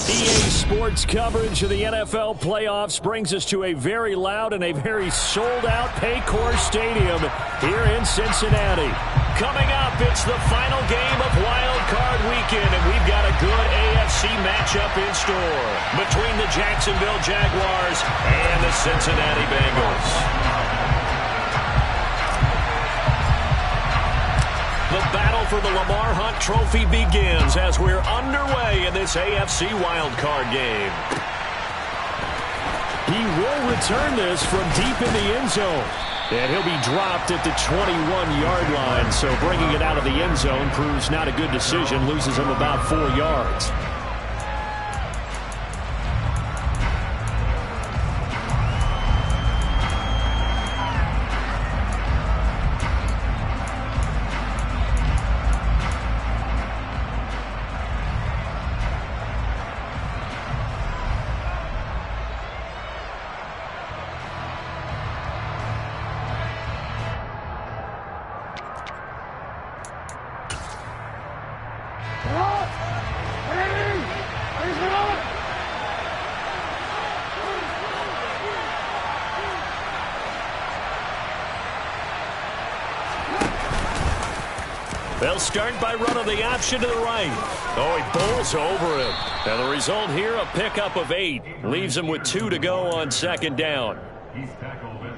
EA Sports coverage of the NFL playoffs brings us to a very loud and a very sold-out Paycor Stadium here in Cincinnati. Coming up, it's the final game of Wild Card Weekend, and we've got a good AFC matchup in store between the Jacksonville Jaguars and the Cincinnati Bengals. The battle for the Lamar Hunt Trophy begins as we're underway in this AFC wildcard game. He will return this from deep in the end zone. And he'll be dropped at the 21-yard line, so bringing it out of the end zone proves not a good decision, loses him about 4 yards. They'll start by running the option to the right. Oh, he bowls over him. And the result here, a pickup of 8. Leaves him with 2 to go on second down.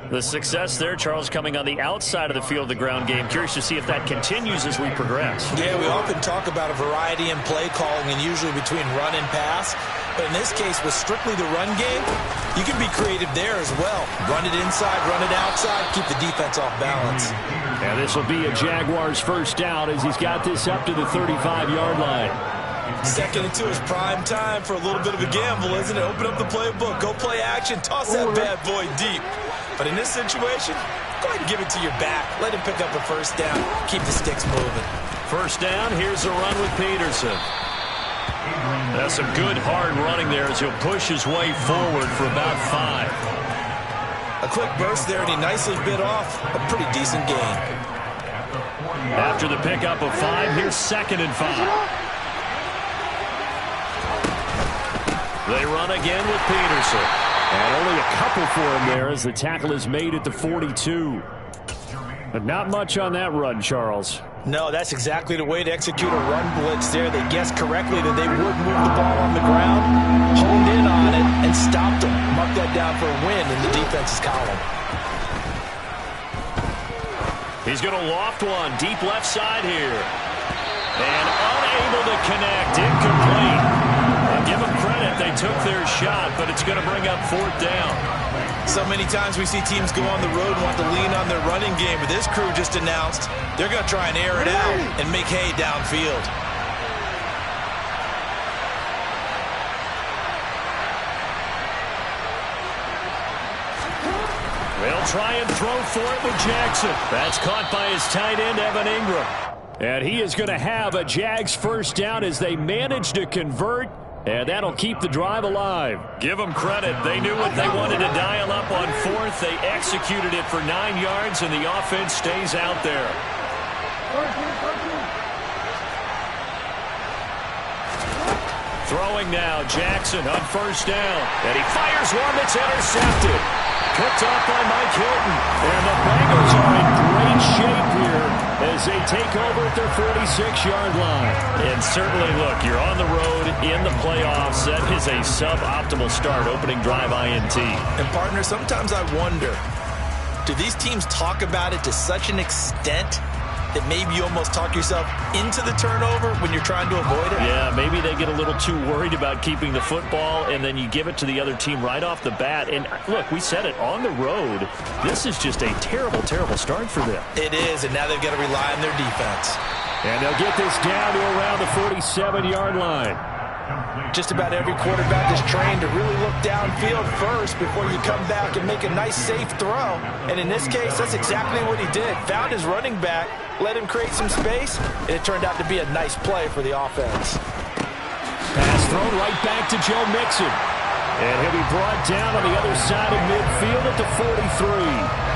The success there, Charles, coming on the outside of the field of the ground game. Curious to see if that continues as we progress. Yeah, we often talk about a variety in play calling and usually between run and pass. But in this case, with strictly the run game, you can be creative there as well. Run it inside, run it outside, keep the defense off balance. And this will be a Jaguars first down as he's got this up to the 35-yard line. Second and 2 is prime time for a little bit of a gamble, isn't it? Open up the playbook, go play action, toss that bad boy deep. But in this situation, go ahead and give it to your back. Let him pick up a first down. Keep the sticks moving. First down, here's a run with Peterson. That's some good hard running there as he'll push his way forward for about 5. A quick burst there, and he nicely bit off a pretty decent gain. After the pickup of 5, here's second and 5. They run again with Peterson. And only a couple for him there as the tackle is made at the 42. But not much on that run, Charles. No, that's exactly the way to execute a run blitz there. They guessed correctly that they would move the ball on the ground, honed in on it, and stopped them. Mark that down for a win in the defense's column. He's going to loft one deep left side here. And unable to connect, incomplete. Give them credit, they took their shot, but it's going to bring up 4th down. So many times we see teams go on the road and want to lean on their running game, but this crew just announced they're going to try and air it out and make hay downfield. They'll try and throw for it with Jackson. That's caught by his tight end, Evan Ingram. And he is going to have a Jags first down as they manage to convert. And that'll keep the drive alive. Give them credit. They knew what they wanted to dial up on 4th. They executed it for 9 yards, and the offense stays out there. Throwing now, Jackson on first down. And he fires one that's intercepted. Picked off by Mike Hilton. And the Bengals are in great shape here as they take over at their 46-yard line. And certainly, look, you're on the road in the playoffs. That is a suboptimal start, opening drive INT. And, partner, sometimes I wonder, do these teams talk about it to such an extent that maybe you almost talk yourself into the turnover when you're trying to avoid it? Yeah, maybe they get a little too worried about keeping the football, and then you give it to the other team right off the bat. And, look, we said it, on the road, this is just a terrible, terrible start for them. It is, and now they've got to rely on their defense. And they'll get this down to around the 47-yard line. Just about every quarterback is trained to really look downfield first before you come back and make a nice, safe throw. And in this case, that's exactly what he did. Found his running back, let him create some space, and it turned out to be a nice play for the offense. Pass thrown right back to Joe Mixon. And he'll be brought down on the other side of midfield at the 43.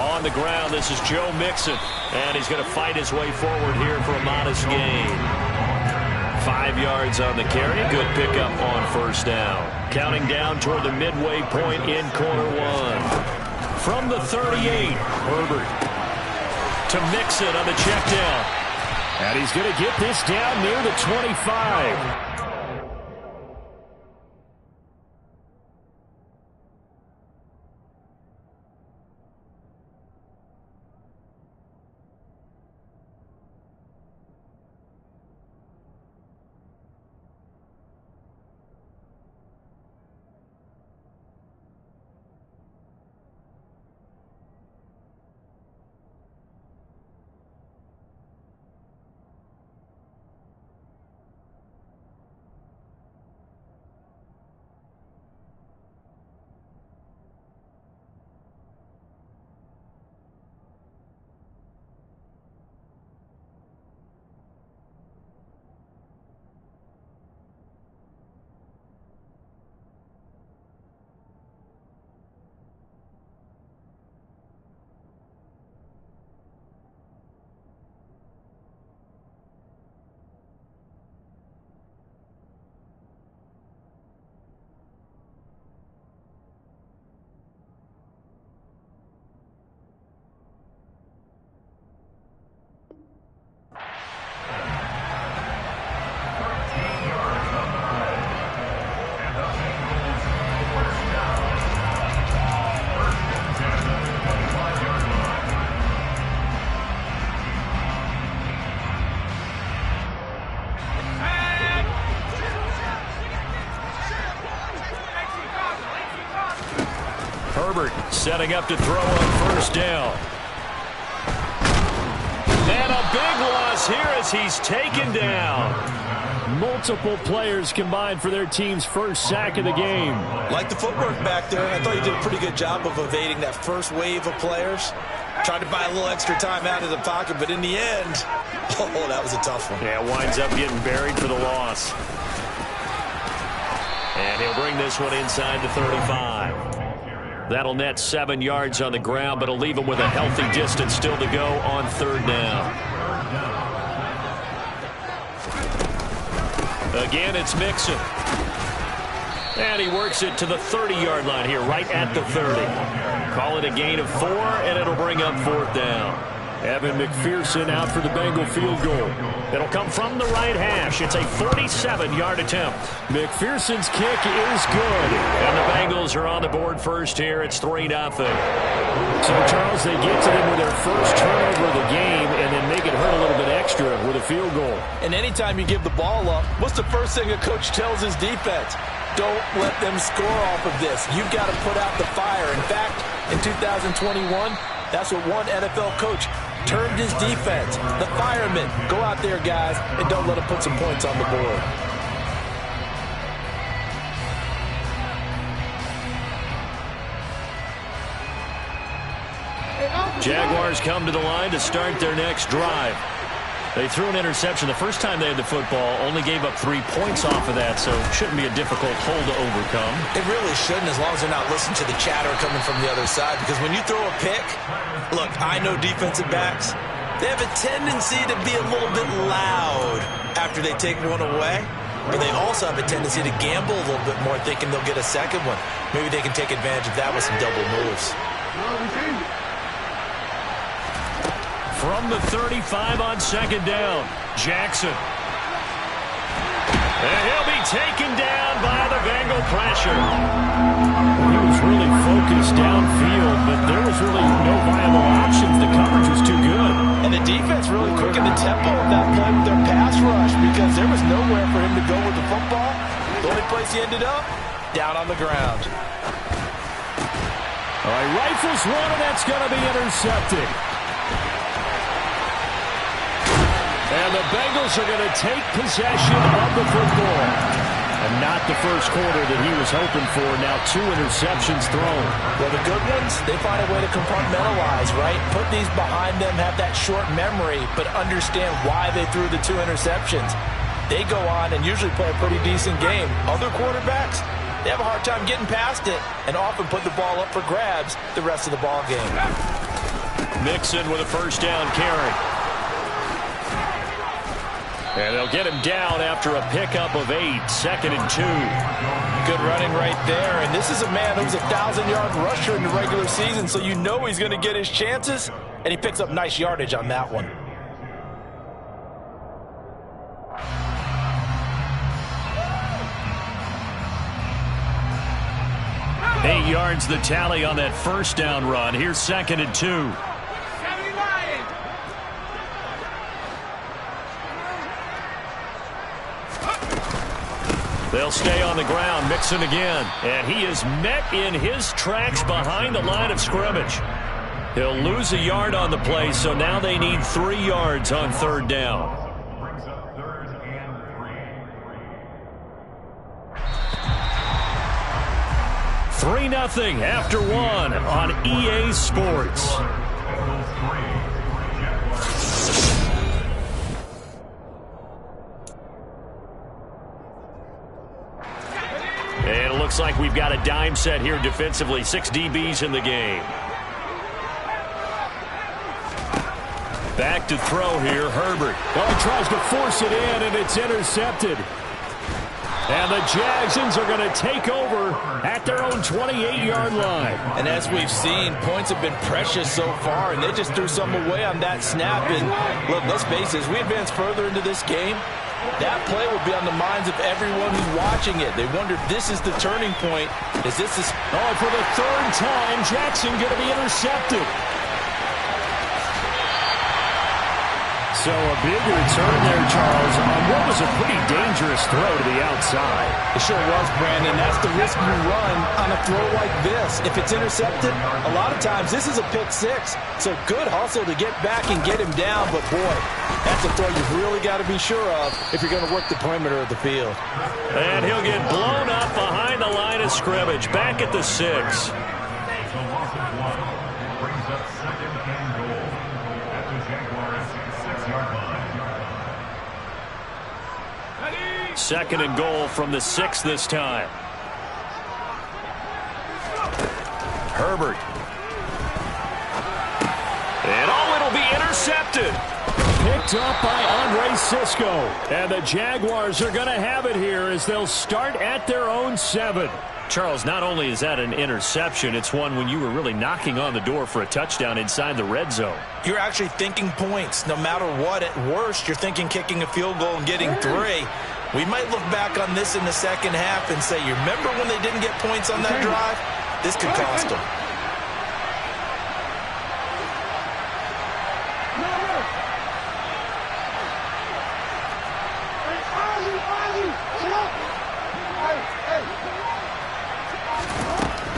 On the ground. This is Joe Mixon, and he's going to fight his way forward here for a modest gain. 5 yards on the carry. Good pickup on first down. Counting down toward the midway point in quarter one. From the 38, Herbert to Mixon on the check down. And he's going to get this down near the 25. Herbert setting up to throw on first down. And a big loss here as he's taken down. Multiple players combined for their team's first sack of the game. Like the footwork back there. I thought he did a pretty good job of evading that first wave of players. Tried to buy a little extra time out of the pocket, but in the end, oh, that was a tough one. Yeah, winds up getting buried for the loss. And he'll bring this one inside the 35. That'll net 7 yards on the ground, but it'll leave him with a healthy distance still to go on third down. Again, it's Mixon. And he works it to the 30-yard line here, right at the 30. Call it a gain of 4, and it'll bring up fourth down. Evan McPherson out for the Bengal field goal. It'll come from the right hash. It's a 47-yard attempt. McPherson's kick is good. And the Bengals are on the board first here. It's 3-0. So, Charles, they get to them with their first turnover of the game and then make it hurt a little bit extra with a field goal. And anytime you give the ball up, what's the first thing a coach tells his defense? Don't let them score off of this. You've got to put out the fire. In fact, in 2021, that's what one NFL coach termed his defense. The firemen. Go out there, guys, and don't let them put some points on the board. Jaguars come to the line to start their next drive. They threw an interception the first time they had the football, only gave up 3 points off of that, so it shouldn't be a difficult hole to overcome. It really shouldn't, as long as they're not listening to the chatter coming from the other side, because when you throw a pick, look, I know defensive backs, they have a tendency to be a little bit loud after they take one away, but they also have a tendency to gamble a little bit more, thinking they'll get a second one. Maybe they can take advantage of that with some double moves. From the 35 on second down, Jackson. And he'll be taken down by the Bengal pressure. He was really focused downfield, but there was really no viable options. The coverage was too good. And the defense really quickened the tempo of that play with their pass rush because there was nowhere for him to go with the football. The only place he ended up, down on the ground. All right, rifles one, and that's going to be intercepted. And the Bengals are going to take possession of the football. And not the first quarter that he was hoping for. Now 2 interceptions thrown. Well, the good ones, they find a way to compartmentalize, right? Put these behind them, have that short memory, but understand why they threw the 2 interceptions. They go on and usually play a pretty decent game. Other quarterbacks, they have a hard time getting past it and often put the ball up for grabs the rest of the ball game. Mixon with a first down carry. And they'll get him down after a pickup of 8, 2nd and 2. Good running right there. And this is a man who's a 1,000-yard rusher in the regular season, so you know he's going to get his chances. And he picks up nice yardage on that one. 8 yards the tally on that first down run. Here's 2nd and 2. They'll stay on the ground. Mixon again. And he is met in his tracks behind the line of scrimmage. He'll lose a yard on the play, so now they need 3 yards on 3rd down. Three 3-0 after 1 on EA Sports. And it looks like we've got a dime set here defensively. 6 DBs in the game. Back to throw here, Herbert. Well, he tries to force it in, and it's intercepted. And the Jagsons are going to take over at their own 28-yard line. And as we've seen, points have been precious so far, and they just threw some away on that snap. And look, let's face it, as we advance further into this game, that play will be on the minds of everyone who's watching it. They wonder if this is the turning point. For the 3rd time, Jackson going to be intercepted. So a big return there, Charles, on what was a pretty dangerous throw to the outside. It sure was, Brandon. That's the risk you run on a throw like this. If it's intercepted, a lot of times this is a pick 6. So good hustle to get back and get him down. But, boy, that's a throw you've really got to be sure of if you're going to work the perimeter of the field. And he'll get blown up behind the line of scrimmage. Back at the 6. 2nd and goal from the 6 this time. Herbert. And it'll be intercepted. Picked up by Andre Cisco. And the Jaguars are going to have it here as they'll start at their own 7. Charles, not only is that an interception, it's one when you were really knocking on the door for a touchdown inside the red zone. You're actually thinking points. No matter what, at worst, you're thinking kicking a field goal and getting 3. We might look back on this in the second half and say, you remember when they didn't get points on that drive? This could cost them.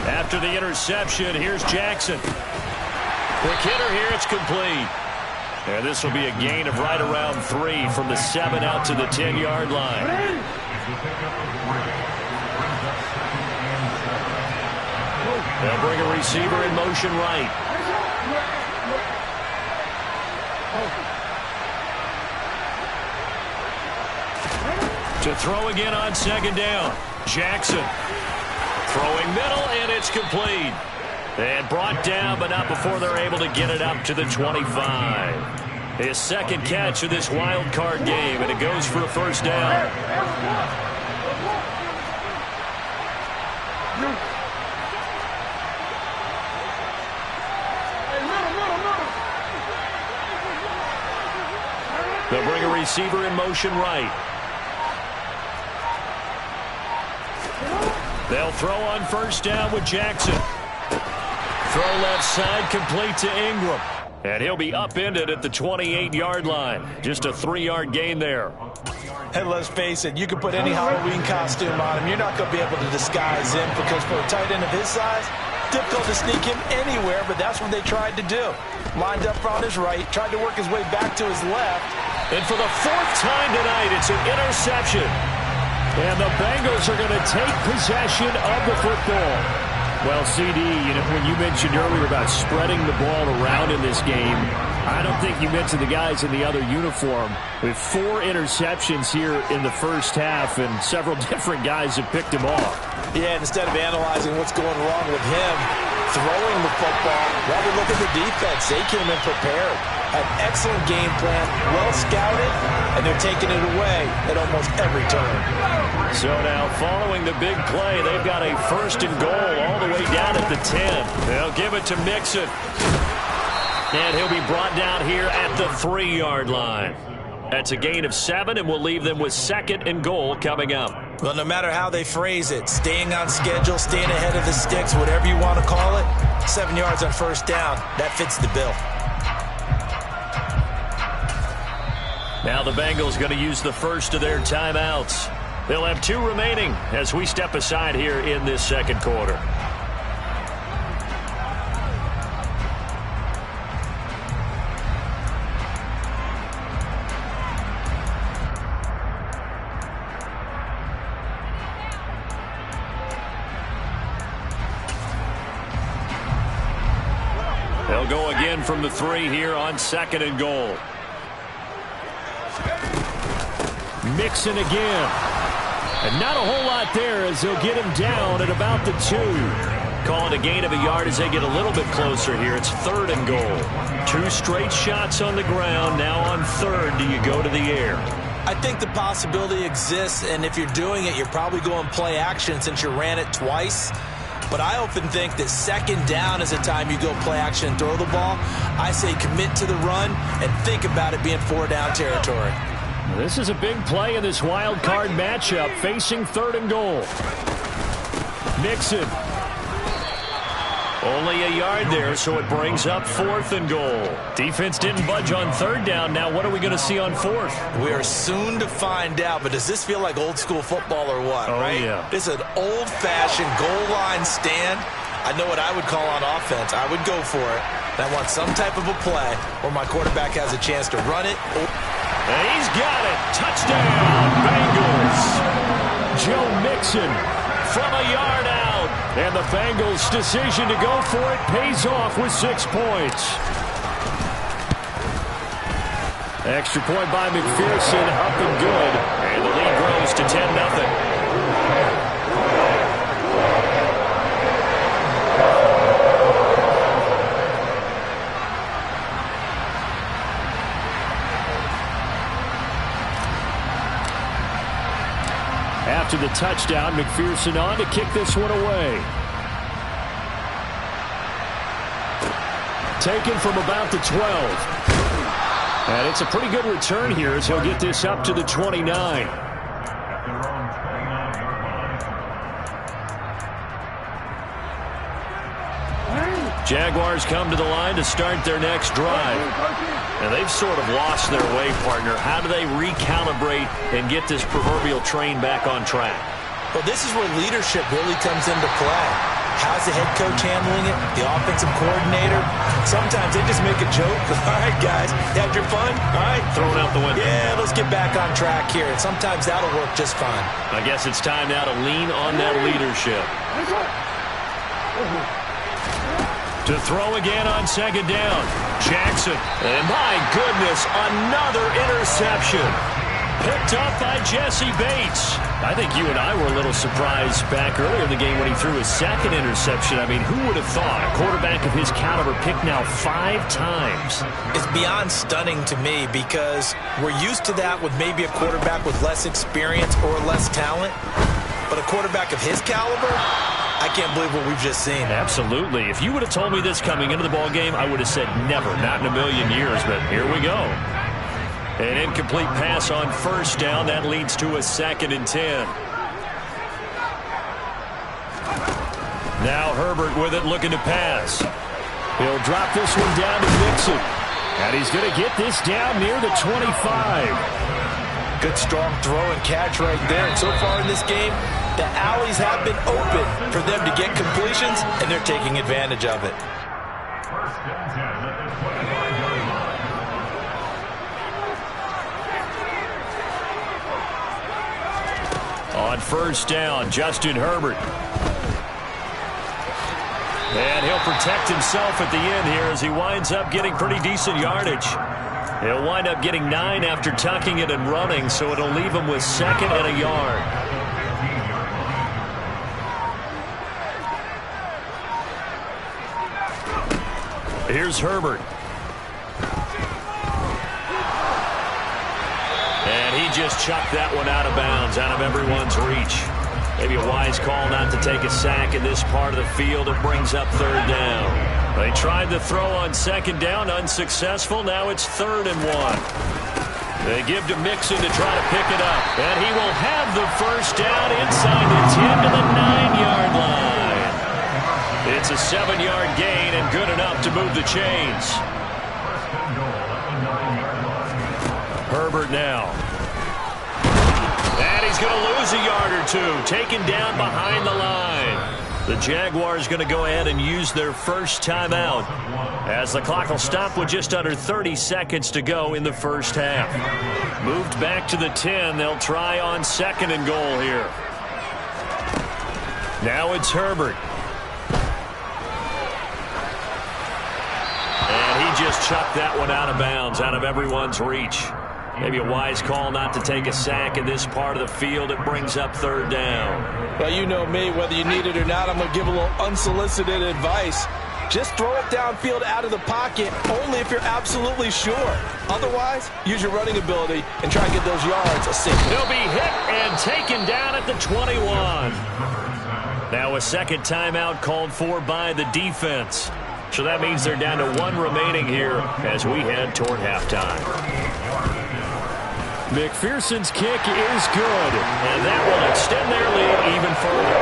After the interception, here's Jackson. Quick hitter here, it's complete. And this will be a gain of right around 3 from the 7 out to the 10-yard line. They'll bring a receiver in motion right. To throw again on 2nd down. Jackson. Throwing middle, and it's complete. And brought down, but not before they're able to get it up to the 25. His 2nd catch of this wild card game, and it goes for a first down. They'll bring a receiver in motion right. They'll throw on first down with Jackson. Throw left side, complete to Ingram. And he'll be upended at the 28-yard line. Just a 3-yard gain there. Hey, let's face it, you can put any Halloween costume on him. You're not going to be able to disguise him because for a tight end of his size, difficult to sneak him anywhere, but that's what they tried to do. Lined up on his right, tried to work his way back to his left. And for the 4th time tonight, it's an interception. And the Bengals are going to take possession of the football. Well, CD, when you mentioned earlier about spreading the ball around in this game, I don't think you mentioned the guys in the other uniform. With 4 interceptions here in the first half, and several different guys have picked him off. Yeah, instead of analyzing what's going wrong with him, throwing the football. Rather, look at the defense. They came in prepared. An excellent game plan, well scouted, and they're taking it away at almost every turn. So now, following the big play, they've got a 1st and goal all the way down at the 10. They'll give it to Mixon. And he'll be brought down here at the 3-yard line. That's a gain of 7, and we'll leave them with 2nd and goal coming up. Well, no matter how they phrase it, staying on schedule, staying ahead of the sticks, whatever you want to call it, 7 yards on 1st down, that fits the bill. Now the Bengals going to use the first of their timeouts. They'll have 2 remaining as we step aside here in this 2nd quarter. They'll go again from the 3 here on 2nd and goal. Mixon again. And not a whole lot there as they'll get him down at about the 2. Call it a gain of a yard as they get a little bit closer here. It's 3rd and goal. 2 straight shots on the ground. Now on 3rd, do you go to the air? I think the possibility exists, and if you're doing it, you're probably going play action since you ran it twice. But I often think that 2nd down is the time you go play action and throw the ball. I say commit to the run and think about it being 4-down territory. This is a big play in this wild card matchup, facing 3rd and goal. Mixon. Only a yard there, so it brings up 4th and goal. Defense didn't budge on 3rd down. Now what are we going to see on 4th? We are soon to find out, but does this feel like old school football or what, right? Yeah. This is an old-fashioned goal line stand. I know what I would call on offense. I would go for it. And I want some type of a play where my quarterback has a chance to run it. And he's got it. Touchdown, Bengals. Joe Mixon from a yard out. And the Bengals' decision to go for it pays off with 6 points. Extra point by McPherson, up and good. And the lead grows to 10-0. After the touchdown, McPherson on to kick this one away. Taken from about the 12. And it's a pretty good return here as he'll get this up to the 29. Jaguars come to the line to start their next drive. And they've sort of lost their way, partner. How do they recalibrate and get this proverbial train back on track? Well, this is where leadership really comes into play. How's the head coach handling it? The offensive coordinator? Sometimes they just make a joke. All right, guys, you had your fun? All right. Throw it out the window. Yeah, let's get back on track here. And sometimes that'll work just fine. I guess it's time now to lean on that leadership. To throw again on 2nd down. Jackson. And my goodness, another interception. Picked up by Jesse Bates. I think you and I were a little surprised back earlier in the game when he threw his 2nd interception. I mean, who would have thought a quarterback of his caliber picked now 5 times? It's beyond stunning to me because we're used to that with maybe a quarterback with less experience or less talent. But a quarterback of his caliber, I can't believe what we've just seen. Absolutely. If you would have told me this coming into the ball game, I would have said never, not in a million years. But here we go. An incomplete pass on 1st down. That leads to a 2nd and 10. Now Herbert with it, looking to pass. He'll drop this one down to Mixon. And he's going to get this down near the 25. Good strong throw and catch right there. And so far in this game, the alleys have been open for them to get completions, and they're taking advantage of it. On 1st down, Justin Herbert. And he'll protect himself at the end here as he winds up getting pretty decent yardage. He'll wind up getting 9 after tucking it and running, so it'll leave him with 2nd and a yard. Here's Herbert. And he just chucked that one out of bounds, out of everyone's reach. Maybe a wise call not to take a sack in this part of the field. It brings up third down. They tried to throw on second down, unsuccessful. Now it's 3rd and 1. They give to Mixon to try to pick it up. And he will have the first down inside the 10 to the 9-yard line. It's a 7-yard gain and good enough to move the chains. Herbert now. And he's going to lose a yard or two. Taken down behind the line. The Jaguars going to go ahead and use their first timeout as the clock will stop with just under 30 seconds to go in the first half. Moved back to the 10. They'll try on 2nd and goal here. Now it's Herbert. And he just chucked that one out of bounds, out of everyone's reach. Maybe a wise call not to take a sack in this part of the field. It brings up 3rd down. Well, you know me, whether you need it or not, I'm going to give a little unsolicited advice. Just throw it downfield out of the pocket only if you're absolutely sure. Otherwise, use your running ability and try and get those yards a single. He'll be hit and taken down at the 21. Now a second timeout called for by the defense. So that means they're down to 1 remaining here as we head toward halftime. McPherson's kick is good, and that will extend their lead even further.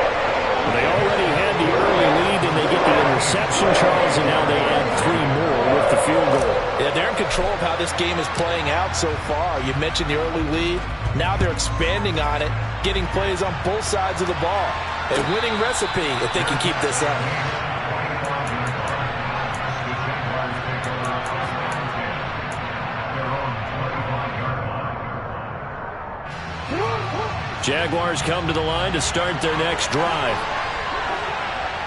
They already had the early lead, and they get the interception, Charles, and now they add 3 more with the field goal. Yeah, they're in control of how this game is playing out so far. You mentioned the early lead. Now they're expanding on it, getting plays on both sides of the ball. A winning recipe if they can keep this up. Jaguars come to the line to start their next drive.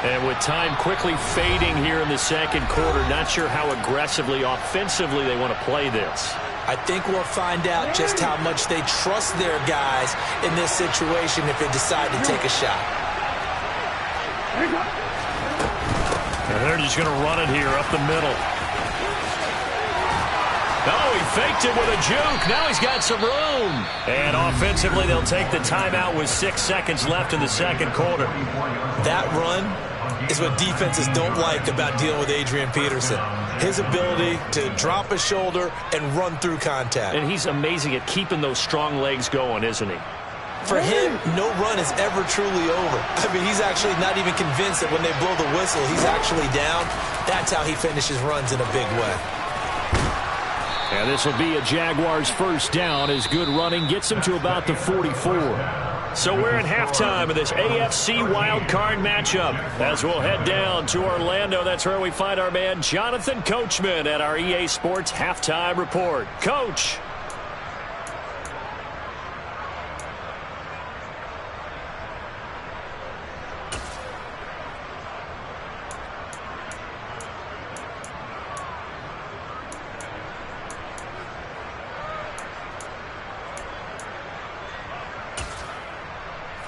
And with time quickly fading here in the second quarter, not sure how aggressively, offensively they want to play this. I think we'll find out just how much they trust their guys in this situation if they decide to take a shot. And they're just going to run it here up the middle. Oh, he faked it with a juke. Now he's got some room. And offensively, they'll take the timeout with 6 seconds left in the second quarter. That run is what defenses don't like about dealing with Adrian Peterson. His ability to drop his shoulder and run through contact. And he's amazing at keeping those strong legs going, isn't he? For him, no run is ever truly over. I mean, he's actually not even convinced that when they blow the whistle, he's actually down. That's how he finishes runs in a big way. And this will be a Jaguars first down as good running gets them to about the 44. So we're at halftime of this AFC wildcard matchup as we'll head down to Orlando. That's where we find our man Jonathan Coachman at our EA Sports Halftime Report. Coach.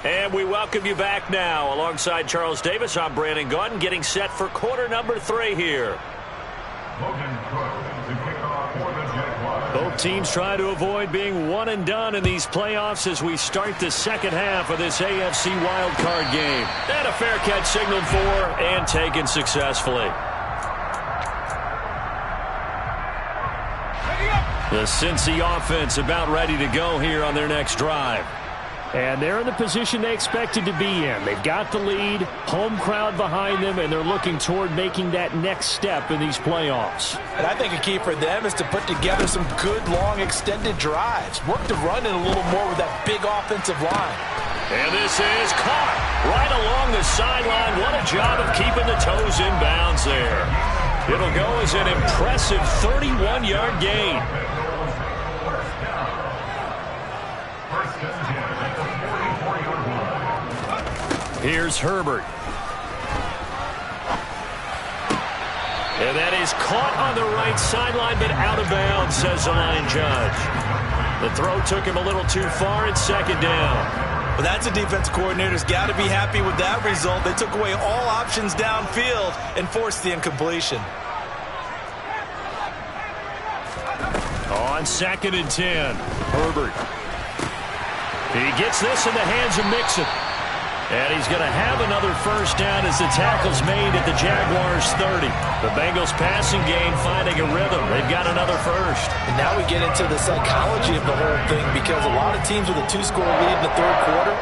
And we welcome you back now. Alongside Charles Davis, I'm Brandon Gaudin, getting set for quarter number 3 here. Both teams try to avoid being one and done in these playoffs as we start the second half of this AFC wildcard game. And a fair catch signaled for and taken successfully. The Cincy offense about ready to go here on their next drive. And they're in the position they expected to be in. They've got the lead, home crowd behind them, and they're looking toward making that next step in these playoffs. And I think a key for them is to put together some good, long, extended drives. Work the run in a little more with that big offensive line. And this is caught right along the sideline. What a job of keeping the toes in bounds there. It'll go as an impressive 31-yard gain. Here's Herbert. And that is caught on the right sideline, but out of bounds, says the line judge. The throw took him a little too far. It's second down. Well, that's a defense coordinator's got to be happy with that result. They took away all options downfield and forced the incompletion. On 2nd and 10. Herbert. He gets this in the hands of Mixon. And he's going to have another first down as the tackle's made at the Jaguars' 30. The Bengals passing game finding a rhythm. They've got another first. And now we get into the psychology of the whole thing, because a lot of teams with a 2-score lead in the third quarter,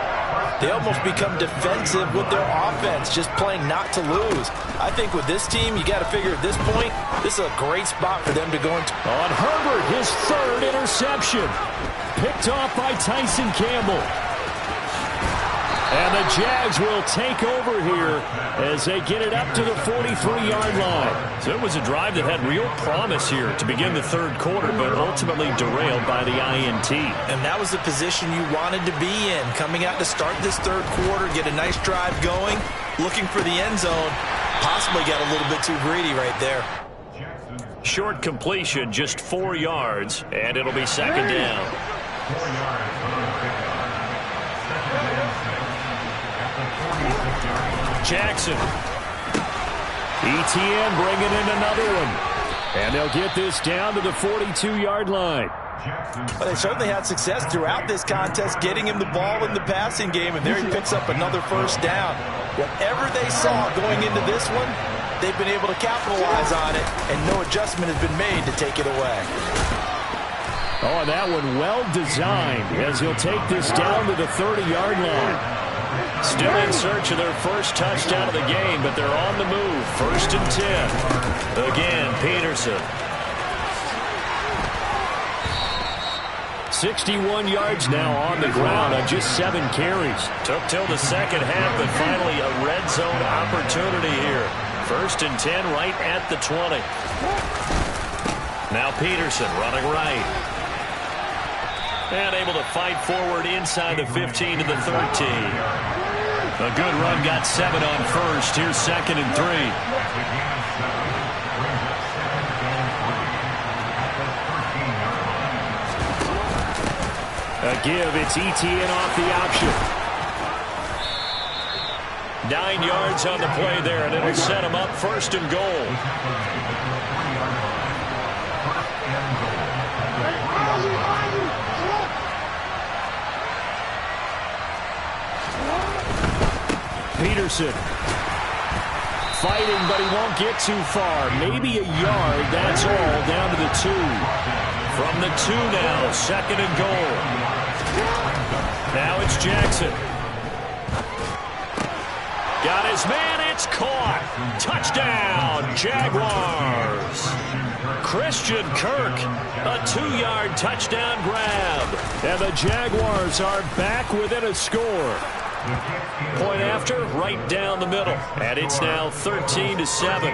they almost become defensive with their offense, just playing not to lose. I think with this team, you got to figure at this point, this is a great spot for them to go into. On Herbert, his 3rd interception. Picked off by Tyson Campbell. And the Jags will take over here as they get it up to the 43-yard line. So it was a drive that had real promise here to begin the third quarter, but ultimately derailed by the INT. And that was the position you wanted to be in, coming out to start this third quarter, get a nice drive going, looking for the end zone. Possibly got a little bit too greedy right there. Short completion, just 4 yards, and it'll be 2nd down. 4 yards. Jackson. ETN bringing in another one. And they'll get this down to the 42-yard line. Well, they certainly had success throughout this contest, getting him the ball in the passing game, and there he picks up another first down. Whatever they saw going into this one, they've been able to capitalize on it, and no adjustment has been made to take it away. Oh, and that one well designed as he'll take this down to the 30-yard line. Still in search of their first touchdown of the game, but they're on the move. 1st and 10. Again, Peterson. 61 yards now on the ground on just 7 carries. Took till the second half, but finally a red zone opportunity here. 1st and 10 right at the 20. Now Peterson running right. And able to fight forward inside the 15 to the 13. A good run, got 7 on first. Here's 2nd and 3. A give, it's ETN off the option. 9 yards on the play there, and it'll set him up 1st and goal. Peterson fighting, but he won't get too far. Maybe a yard, that's all, down to the 2. From the 2 now, 2nd and goal. Now it's Jackson. Got his man, it's caught. Touchdown, Jaguars. Christian Kirk, a 2-yard touchdown grab. And the Jaguars are back within a score. Point after, right down the middle. And it's now 13-7.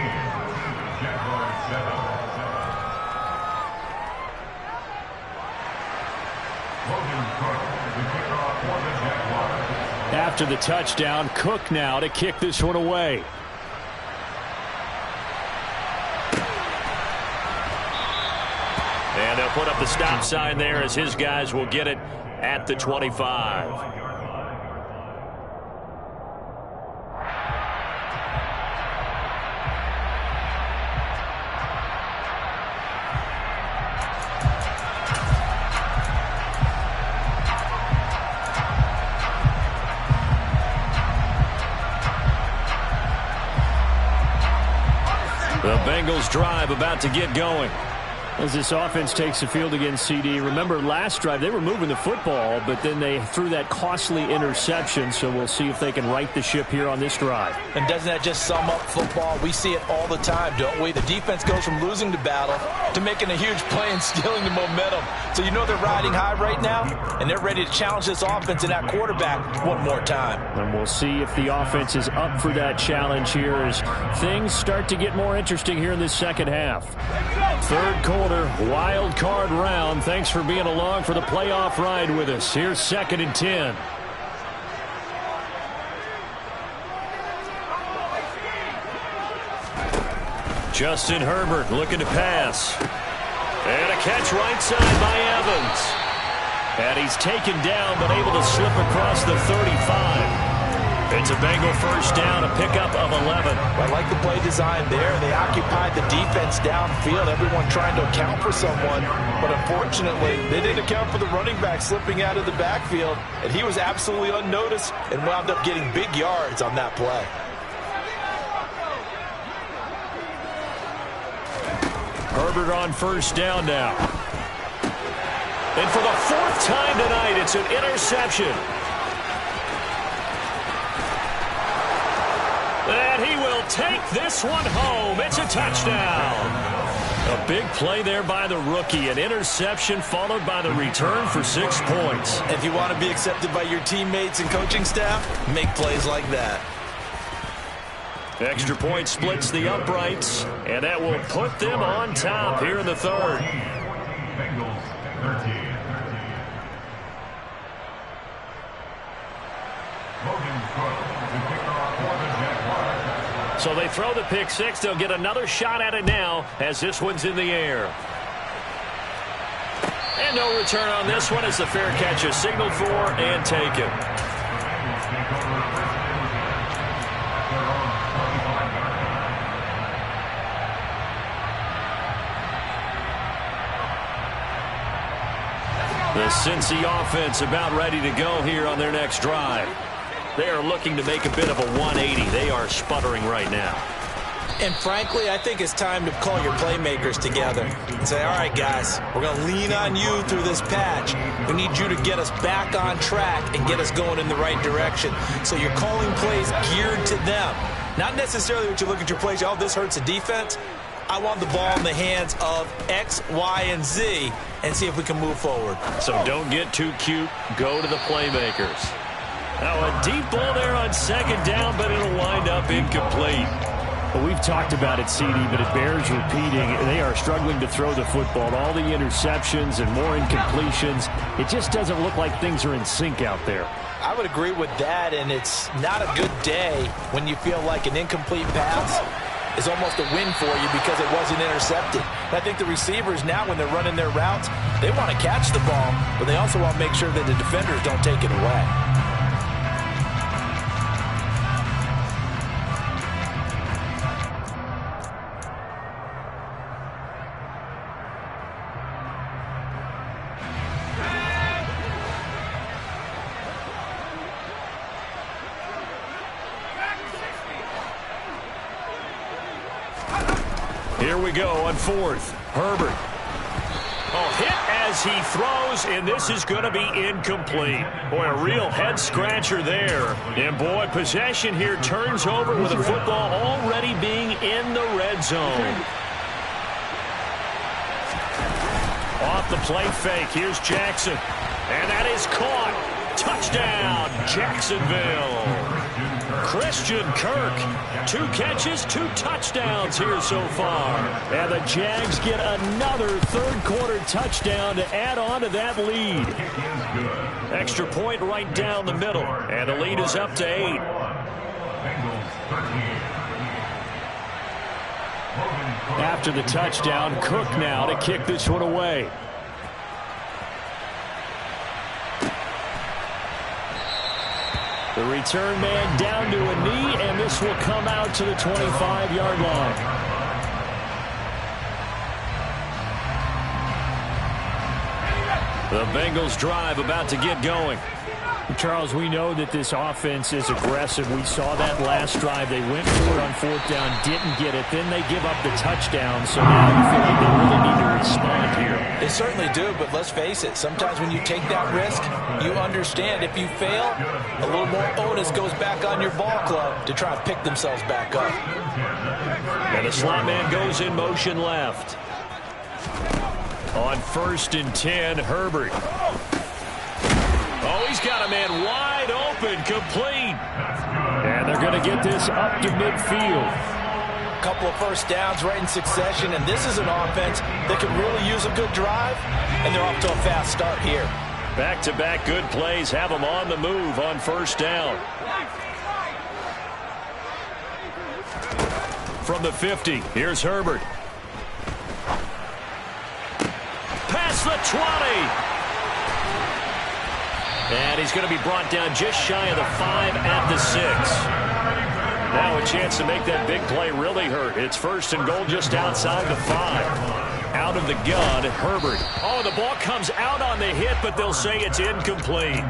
After the touchdown, Cook now to kick this one away. And they'll put up the stop sign there as his guys will get it at the 25. The Bengals drive about to get going. As this offense takes the field against CD, remember last drive they were moving the football, but then they threw that costly interception, so we'll see if they can right the ship here on this drive. And doesn't that just sum up football? We see it all the time, don't we? The defense goes from losing the battle to making a huge play and stealing the momentum. So you know they're riding high right now, and they're ready to challenge this offense and that quarterback one more time. And we'll see if the offense is up for that challenge here as things start to get more interesting here in this second half. Third quarter, wild card round. Thanks for being along for the playoff ride with us. Here's 2nd and 10. Justin Herbert looking to pass. And a catch right side by Evans. And he's taken down but able to slip across the 35. It's a Bengal first down, a pickup of 11. I like the play design there. They occupied the defense downfield, everyone trying to account for someone. But unfortunately, they didn't account for the running back slipping out of the backfield. And he was absolutely unnoticed and wound up getting big yards on that play. Herbert on first down now. And for the fourth time tonight, it's an interception. And he will take this one home. It's a touchdown. A big play there by the rookie. An interception followed by the return for 6 points. If you want to be accepted by your teammates and coaching staff, make plays like that. Extra point splits the uprights, and that will put them on top here in the third. So they throw the pick six. They'll get another shot at it now as this one's in the air. And no return on this one as the fair catch is signaled for and taken. The Cincy offense about ready to go here on their next drive. They are looking to make a bit of a 180. They are sputtering right now. And frankly, I think it's time to call your playmakers together and say, all right, guys, we're going to lean on you through this patch. We need you to get us back on track and get us going in the right direction. So you're calling plays geared to them. Not necessarily what you look at your plays, oh, this hurts the defense. I want the ball in the hands of X, Y, and Z and see if we can move forward. So don't get too cute. Go to the playmakers. Now a deep ball there on second down, but it'll wind up incomplete. Well, we've talked about it, CD, but it bears repeating. They are struggling to throw the football. All the interceptions and more incompletions. It just doesn't look like things are in sync out there. I would agree with that, and it's not a good day when you feel like an incomplete pass is almost a win for you because it wasn't intercepted. And I think the receivers now, when they're running their routes, they want to catch the ball, but they also want to make sure that the defenders don't take it away. Here we go on fourth. Herbert. Oh, hit as he throws, and this is going to be incomplete. Boy, a real head-scratcher there. And, boy, possession here turns over with the football already being in the red zone. Off the play fake, here's Jackson. And that is caught. Touchdown, Jacksonville. Christian Kirk, 2 catches, 2 touchdowns here so far. And the Jags get another third-quarter touchdown to add on to that lead. Extra point right down the middle, and the lead is up to 8. After the touchdown, Cook now to kick this one away. The return man down to a knee, and this will come out to the 25-yard line. The Bengals drive about to get going. Charles, we know that this offense is aggressive. We saw that last drive. They went for it on fourth down, didn't get it. Then they give up the touchdown. So now you feel like they really need to respond here. They certainly do, but let's face it. Sometimes when you take that risk, you understand if you fail, a little more onus goes back on your ball club to try and pick themselves back up. And the slot man goes in motion left. On 1st and 10, Herbert. Oh, he's got a man wide open, complete. And they're going to get this up to midfield. A couple of first downs right in succession, and this is an offense that could really use a good drive, and they're off to a fast start here. Back-to-back good plays have them on the move on first down. From the 50, here's Herbert. Past the 20. And he's going to be brought down just shy of the 5 at the 6. Now a chance to make that big play really hurt. It's 1st and goal just outside the 5. Out of the gun, Herbert. Oh, the ball comes out on the hit, but they'll say it's incomplete.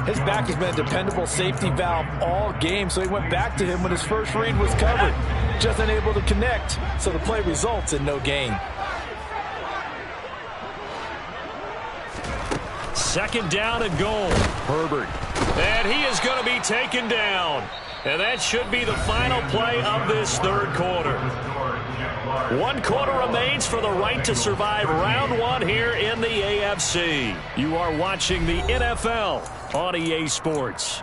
His back has been a dependable safety valve all game, so he went back to him when his first read was covered. Just unable to connect, so the play results in no gain. 2nd down and goal. Herbert. And he is going to be taken down. And that should be the final play of this 3rd quarter. 1 quarter remains for the right to survive round 1 here in the AFC. You are watching the NFL on EA Sports.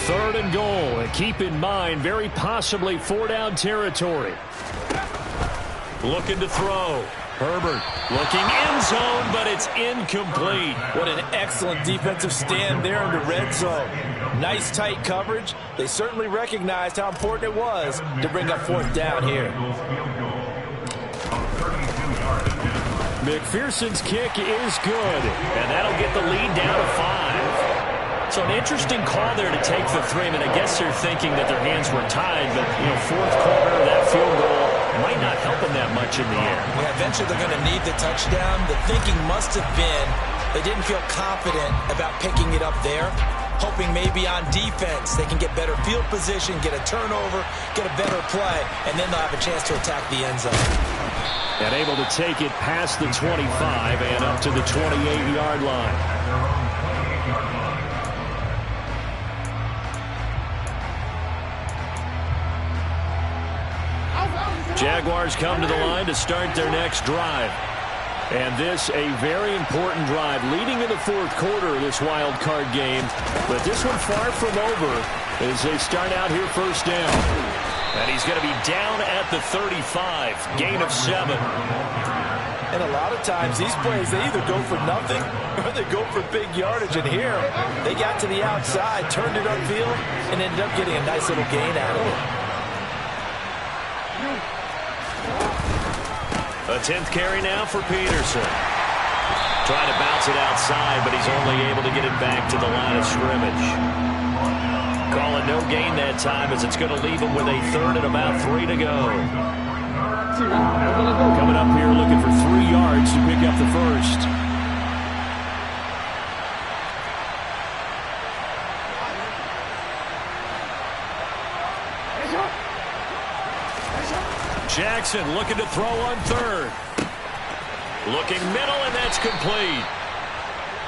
3rd and goal. And keep in mind, very possibly 4-down territory. Looking to throw. Herbert looking end zone, but it's incomplete. What an excellent defensive stand there in the red zone. Nice tight coverage. They certainly recognized how important it was to bring up 4th down here. McPherson's kick is good, and that'll get the lead down to 5. So an interesting call there to take the 3. I mean, I guess they're thinking that their hands were tied, but, 4th quarter, that field goal might not help them that much in the end. Yeah, eventually they're going to need the touchdown. The thinking must have been they didn't feel confident about picking it up there, hoping maybe on defense they can get better field position, get a turnover, get a better play, and then they'll have a chance to attack the end zone. And able to take it past the 25 and up to the 28-yard line. Jaguars come to the line to start their next drive. And this a very important drive leading in the 4th quarter of this wild card game. But this one far from over as they start out here 1st down. And he's going to be down at the 35. Gain of 7. And a lot of times these plays, they either go for nothing or they go for big yardage. And here they got to the outside, turned it upfield, and ended up getting a nice little gain out of it. A 10th carry now for Peterson. Trying to bounce it outside, but he's only able to get it back to the line of scrimmage. Calling no gain that time as it's going to leave him with a 3rd and about 3 to go. Coming up here looking for 3 yards to pick up the 1st. Jackson looking to throw on 3rd. Looking middle, and that's complete.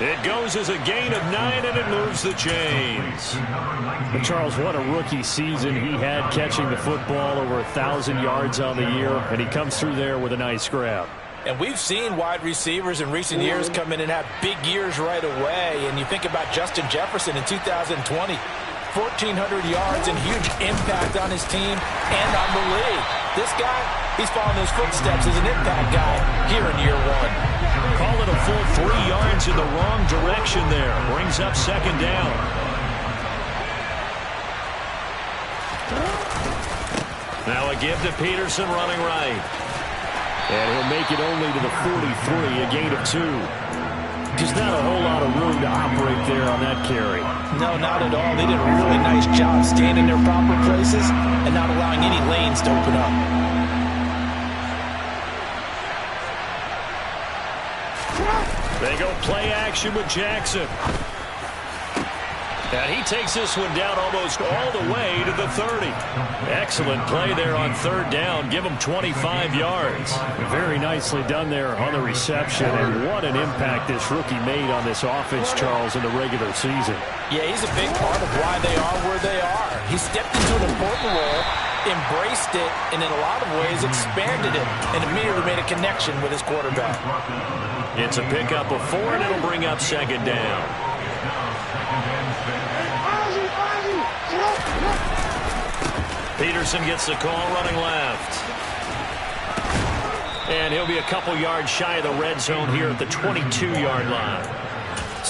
It goes as a gain of 9, and it moves the chains. But Charles, what a rookie season he had catching the football, over 1,000 yards on the year, and he comes through there with a nice grab. And we've seen wide receivers in recent years come in and have big years right away. And you think about Justin Jefferson in 2020. 1,400 yards and huge impact on his team and on the league. This guy, he's following those footsteps as an impact guy here in year 1. Call it a full 3 yards in the wrong direction there. Brings up 2nd down. Now a give to Peterson running right. And he'll make it only to the 43, a gain of 2. Just not a whole lot of room to operate there on that carry. No, not at all. They did a really nice job staying in their proper places and not allowing any lanes to open up. They go play action with Jackson. And he takes this one down almost all the way to the 30. Excellent play there on 3rd down. Give him 25 yards. Very nicely done there on the reception. And what an impact this rookie made on this offense, Charles, in the regular season. Yeah, he's a big part of why they are where they are. He stepped into an important role, embraced it, and in a lot of ways expanded it, and immediately made a connection with his quarterback. It's a pickup of 4, and it'll bring up 2nd down. Peterson gets the call running left. And he'll be a couple yards shy of the red zone here at the 22-yard line.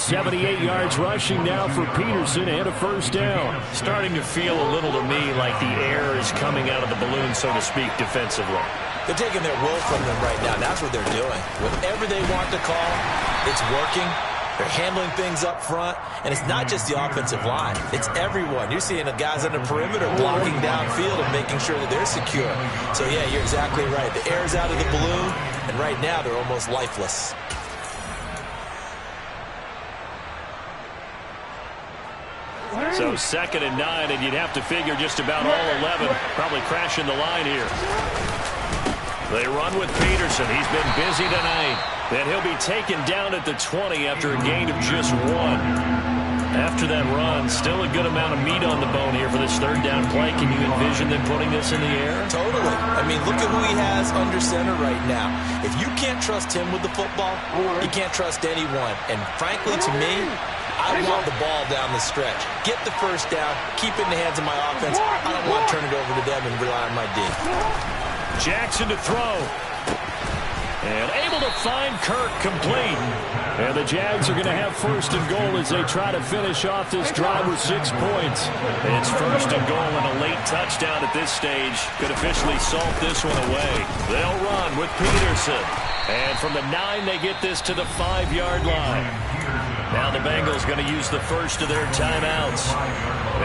78 yards rushing now for Peterson and a first down. Starting to feel a little to me like the air is coming out of the balloon, so to speak, defensively. They're taking their will from them right now. That's what they're doing. Whatever they want to call, it's working. They're handling things up front, and it's not just the offensive line. It's everyone. You're seeing the guys on the perimeter blocking downfield and making sure that they're secure. So, yeah, you're exactly right. The air's out of the balloon, and right now they're almost lifeless. So 2nd and 9, and you'd have to figure just about all 11 probably crashing the line here. They run with Peterson. He's been busy tonight. And he'll be taken down at the 20 after a gain of just 1. After that run, still a good amount of meat on the bone here for this 3rd down play. Can you envision them putting this in the air? Totally. I mean, look at who he has under center right now. If you can't trust him with the football, you can't trust anyone. And frankly, to me, I want the ball down the stretch. Get the first down, keep it in the hands of my offense. I don't want to turn it over to them and rely on my D. Jackson to throw. And able to find Kirk complete. And the Jags are going to have 1st and goal as they try to finish off this drive with 6 points. It's 1st and goal, and a late touchdown at this stage could officially salt this one away. They'll run with Peterson. And from the 9, they get this to the 5-yard line. Now the Bengals going to use the first of their timeouts,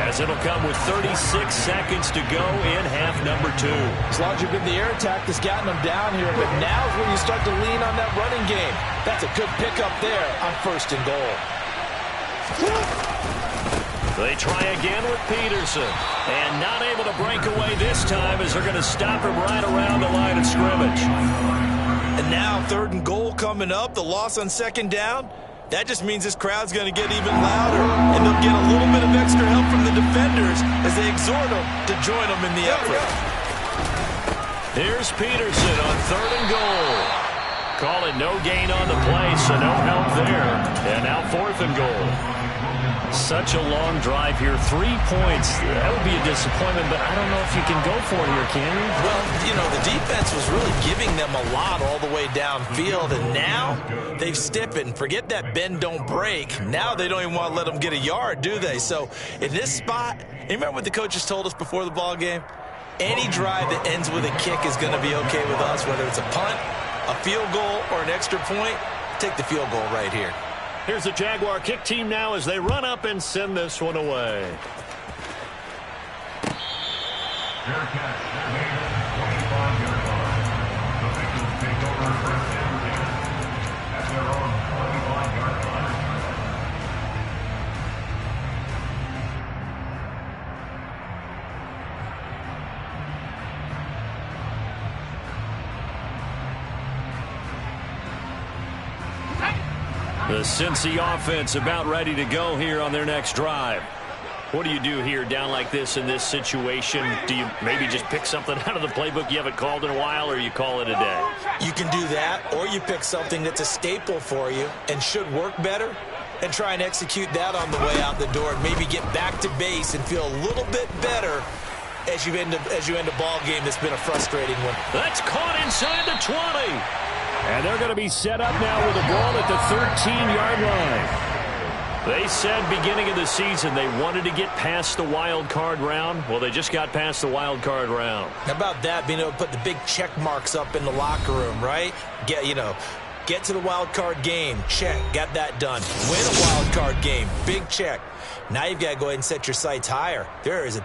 as it'll come with 36 seconds to go in half number 2. As long as you've been the air attack that's gotten them down here, but now is when you start to lean on that running game. That's a good pickup there on 1st and goal. They try again with Peterson, and not able to break away this time as they're going to stop him right around the line of scrimmage. And now 3rd and goal coming up, the loss on 2nd down. That just means this crowd's going to get even louder, and they'll get a little bit of extra help from the defenders as they exhort them to join them in the effort. Here's Peterson on 3rd and goal. Call it no gain on the play, so no help there. And now 4th and goal. Such a long drive here. 3 points. That would be a disappointment, but I don't know if you can go for it here, can you? Well, you know, the defense was really giving them a lot all the way downfield, and now they've stiffened. Forget that bend, don't break. Now they don't even want to let them get a yard, do they? So in this spot, you remember what the coaches told us before the ball game? Any drive that ends with a kick is going to be okay with us, whether it's a punt, a field goal, or an extra point. Take the field goal right here. Here's the Jaguar kick team now as they run up and send this one away. The Cincy offense about ready to go here on their next drive. What do you do here down like this in this situation? Do you maybe just pick something out of the playbook you haven't called in a while, or you call it a day? You can do that, or you pick something that's a staple for you and should work better and try and execute that on the way out the door and maybe get back to base and feel a little bit better as you end a ball game that's been a frustrating one. That's caught inside the 20. And they're going to be set up now with the ball at the 13-yard line. They said beginning of the season they wanted to get past the wild card round. Well, they just got past the wild card round. How about that, being able to put the big check marks up in the locker room, right? Get to the wild card game, check, got that done. Win a wild card game, big check. Now you've got to go ahead and set your sights higher. There is a